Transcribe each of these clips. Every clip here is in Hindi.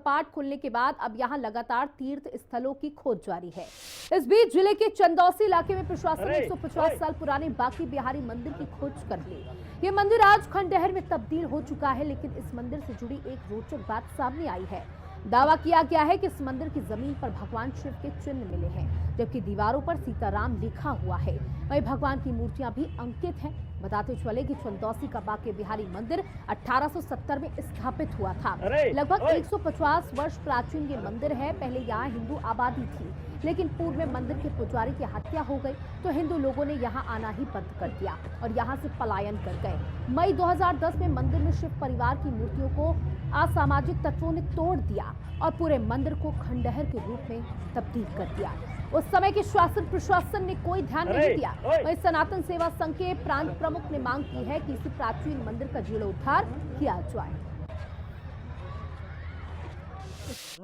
कपाट खुलने के बाद अब यहां लगातार तीर्थ स्थलों की खोज जारी है। इस बीच जिले के चंदौसी इलाके में प्रशासन ने 150 साल पुराने बांके बिहारी मंदिर की खोज कर ली। ये मंदिर आज खंडहर में तब्दील हो चुका है, लेकिन इस मंदिर से जुड़ी एक रोचक बात सामने आई है। दावा किया गया है कि इस मंदिर की जमीन पर भगवान शिव के चिन्ह मिले हैं, जबकि दीवारों पर सीताराम लिखा हुआ है। वहीं भगवान की मूर्तियां भी अंकित हैं। बताते चले कि चंदौसी का बांके बिहारी मंदिर 1870 में स्थापित हुआ था। लगभग 150 वर्ष प्राचीन ये मंदिर है। पहले यहाँ हिंदू आबादी थी, लेकिन पूर्व में मंदिर के पुजारी की हत्या हो गई तो हिंदू लोगों ने यहाँ आना ही बंद कर दिया और यहाँ से पलायन कर गए। मई 2010 में मंदिर में शिव परिवार की मूर्तियों को असामाजिक तत्वों ने तोड़ दिया और पूरे मंदिर को खंडहर के रूप में तब्दील कर दिया। उस समय के शासन प्रशासन ने कोई ध्यान नहीं दिया। वहीं सनातन सेवा संघ के प्रांत प्रमुख ने मांग की है कि इसी प्राचीन मंदिर का जीर्णोद्धार किया जाए।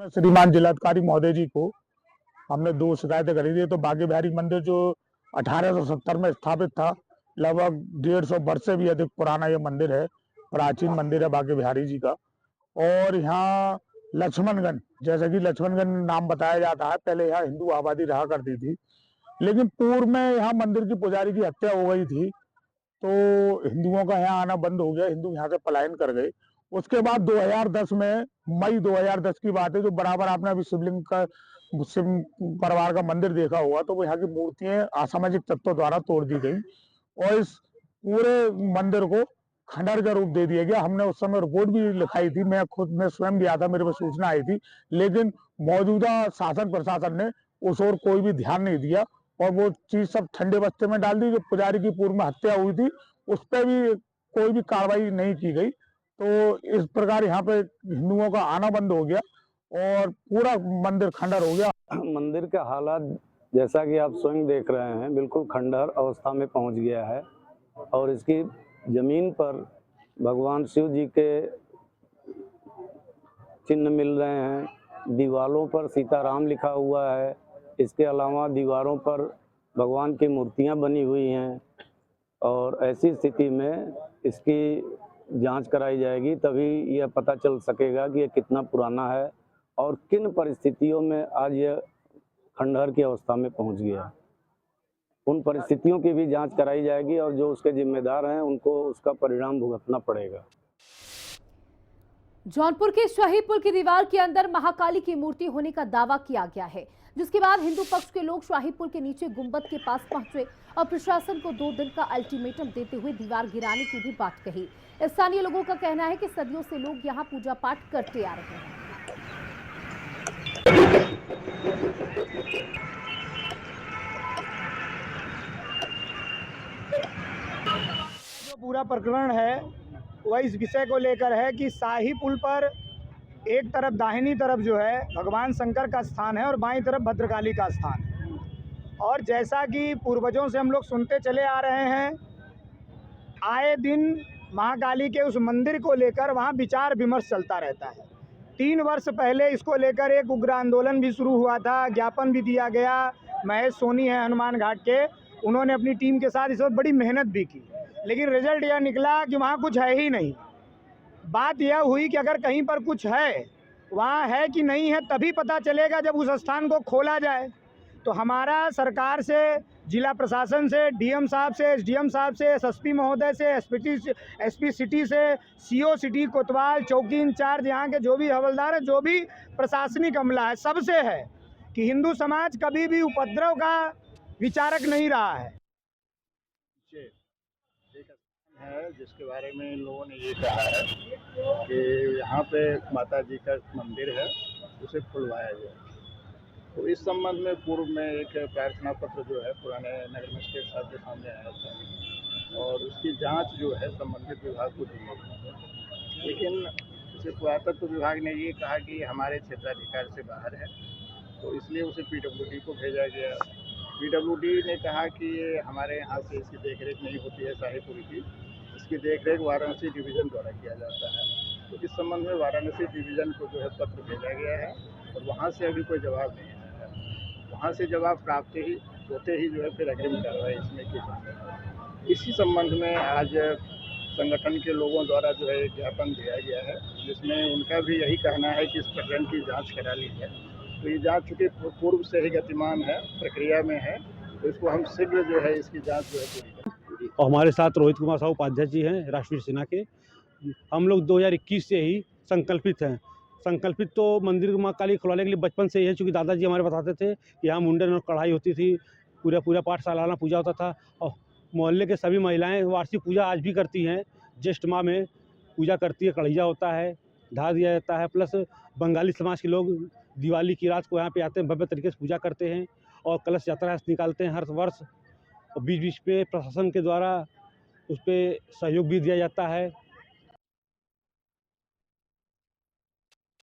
श्रीमान जिलाधिकारी महोदय जी को हमने 2 शिकायतें करी थी। तो बांके बिहारी मंदिर जो 1870 में स्थापित था, लगभग 150 वर्ष से भी अधिक पुराना ये मंदिर है। प्राचीन मंदिर है बांके बिहारी जी का। और यहाँ लक्ष्मणगंज, जैसे कि लक्ष्मणगंज नाम बताया जाता है, पहले यहाँ हिंदू आबादी रहा करती थी, लेकिन पूर्व में यहाँ मंदिर की पुजारी की हत्या हो गई थी तो हिंदुओं का यहाँ आना बंद हो गया, हिंदू यहाँ से पलायन कर गए। उसके बाद 2010 में, मई 2010 की बात है, जो बराबर आपने अभी शिवलिंग का शिव परिवार का मंदिर देखा हुआ, तो वो यहाँ की मूर्तियां असामाजिक तत्वों द्वारा तोड़ दी गई और इस पूरे मंदिर को खंडहर का रूप दे दिया गया। हमने उस समय रिपोर्ट भी लिखाई थी, मैं स्वयं भी आया था, मेरे पास सूचना आई थी, लेकिन मौजूदा शासन प्रशासन ने उस ओर कोई भी ध्यान नहीं दिया और वो चीज सब ठंडे बस्ते में डाल दी। जो पुजारी की पूर्व में हत्या हुई थी उस पर भी कोई भी कार्रवाई नहीं की गई। तो इस प्रकार यहाँ पे हिंदुओं का आना बंद हो गया और पूरा मंदिर खंडहर हो गया। मंदिर का हालात जैसा कि आप स्वयं देख रहे हैं, बिल्कुल खंडहर अवस्था में पहुंच गया है और इसकी जमीन पर भगवान शिव जी के चिन्ह मिल रहे हैं। दीवारों पर सीताराम लिखा हुआ है। इसके अलावा दीवारों पर भगवान की मूर्तियां बनी हुई हैं और ऐसी स्थिति में इसकी जांच कराई जाएगी, तभी यह पता चल सकेगा कि यह कितना पुराना है और किन परिस्थितियों में आज यह खंडहर की अवस्था में पहुंच गया। उन परिस्थितियों की भी जांच कराई जाएगी और जो उसके जिम्मेदार हैं उनको उसका परिणाम भुगतना पड़ेगा। जौनपुर के शाही पुल की दीवार के अंदर महाकाली की मूर्ति होने का दावा किया गया है, जिसके बाद हिंदू पक्ष के लोग शाही पुल के नीचे गुंबद के पास पहुंचे और प्रशासन को 2 दिन का अल्टीमेटम देते हुए दीवार गिराने की भी बात कही। स्थानीय लोगों का कहना है कि सदियों से लोग यहां पूजा पाठ करते आ रहे हैं। जो पूरा प्रकरण है वह इस विषय को लेकर है कि शाही पुल पर एक तरफ दाहिनी तरफ जो है भगवान शंकर का स्थान है और बाईं तरफ भद्रकाली का स्थान है। और जैसा कि पूर्वजों से हम लोग सुनते चले आ रहे हैं, आए दिन महाकाली के उस मंदिर को लेकर वहाँ विचार विमर्श चलता रहता है। 3 वर्ष पहले इसको लेकर एक उग्र आंदोलन भी शुरू हुआ था, ज्ञापन भी दिया गया। महेश सोनी है हनुमान घाट के, उन्होंने अपनी टीम के साथ इस पर बड़ी मेहनत भी की, लेकिन रिजल्ट यह निकला कि वहाँ कुछ है ही नहीं। बात यह हुई कि अगर कहीं पर कुछ है, वहाँ है कि नहीं है तभी पता चलेगा जब उस स्थान को खोला जाए। तो हमारा सरकार से, जिला प्रशासन से, डीएम साहब से, एसडीएम साहब से, एसएसपी महोदय से, एसपी सिटी से, सीओ सिटी कोतवाल, चौकी इंचार्ज, यहाँ के जो भी हवलदार है, जो भी प्रशासनिक अमला है, सबसे है कि हिंदू समाज कभी भी उपद्रव का विचारक नहीं रहा है। जिसके बारे में इन लोगों ने ये कहा है कि यहाँ पे माता जी का मंदिर है, उसे खुलवाया जाए। तो इस संबंध में पूर्व में एक प्रार्थना पत्र जो है पुराने नगर मजिस्ट्रेट साहब के सामने आया था और उसकी जांच जो है संबंधित विभाग को दी गई, लेकिन उसे पुरातत्व विभाग ने ये कहा कि हमारे क्षेत्राधिकार से बाहर है, तो इसलिए उसे पीडब्ल्यूडी को भेजा गया। पीडब्ल्यूडी ने कहा कि ये हमारे यहाँ से इसकी देखरेख नहीं होती है शाही पुल की, इसकी देखरेख वाराणसी डिवीज़न द्वारा किया जाता है। तो इस संबंध में वाराणसी डिवीज़न को जो है पत्र भेजा गया है और वहाँ से अभी कोई जवाब नहीं आया है। वहाँ से जवाब प्राप्त होते ही जो है फिर अग्रिम कार्रवाई इसमें की जाएगी। इसी संबंध में आज संगठन के लोगों द्वारा जो है ज्ञापन दिया गया है जिसमें उनका भी यही कहना है कि इस प्रकरण की जांच करा ली जाए। तो ये जांच चूँकि पूर्व से ही गतिमान है, प्रक्रिया में है, तो इसको हम शीघ्र जो है इसकी जांच जो है पूरी करें। और हमारे साथ रोहित कुमार साहू उपाध्यक्ष जी हैं राष्ट्रीय सेना के। हम लोग 2021 से ही संकल्पित हैं। संकल्पित तो मंदिर माँ काली खुलवाने के लिए बचपन से ही है, चूँकि दादाजी हमारे बताते थे कि यहाँ मुंडन और कढ़ाई होती थी, पूरा पाठ सालाना पूजा होता था। और मोहल्ले के सभी महिलाएं वार्षिक पूजा आज भी करती हैं। ज्येष्ठ माह में पूजा करती है, कढ़ैया होता है, ढा दिया जाता है। प्लस बंगाली समाज के लोग दिवाली की रात को यहाँ पे आते हैं, भव्य तरीके से पूजा करते हैं और कलश यात्रा निकालते हैं हर वर्ष। और बीच बीच पे प्रशासन के द्वारा उस पर सहयोग भी दिया जाता है।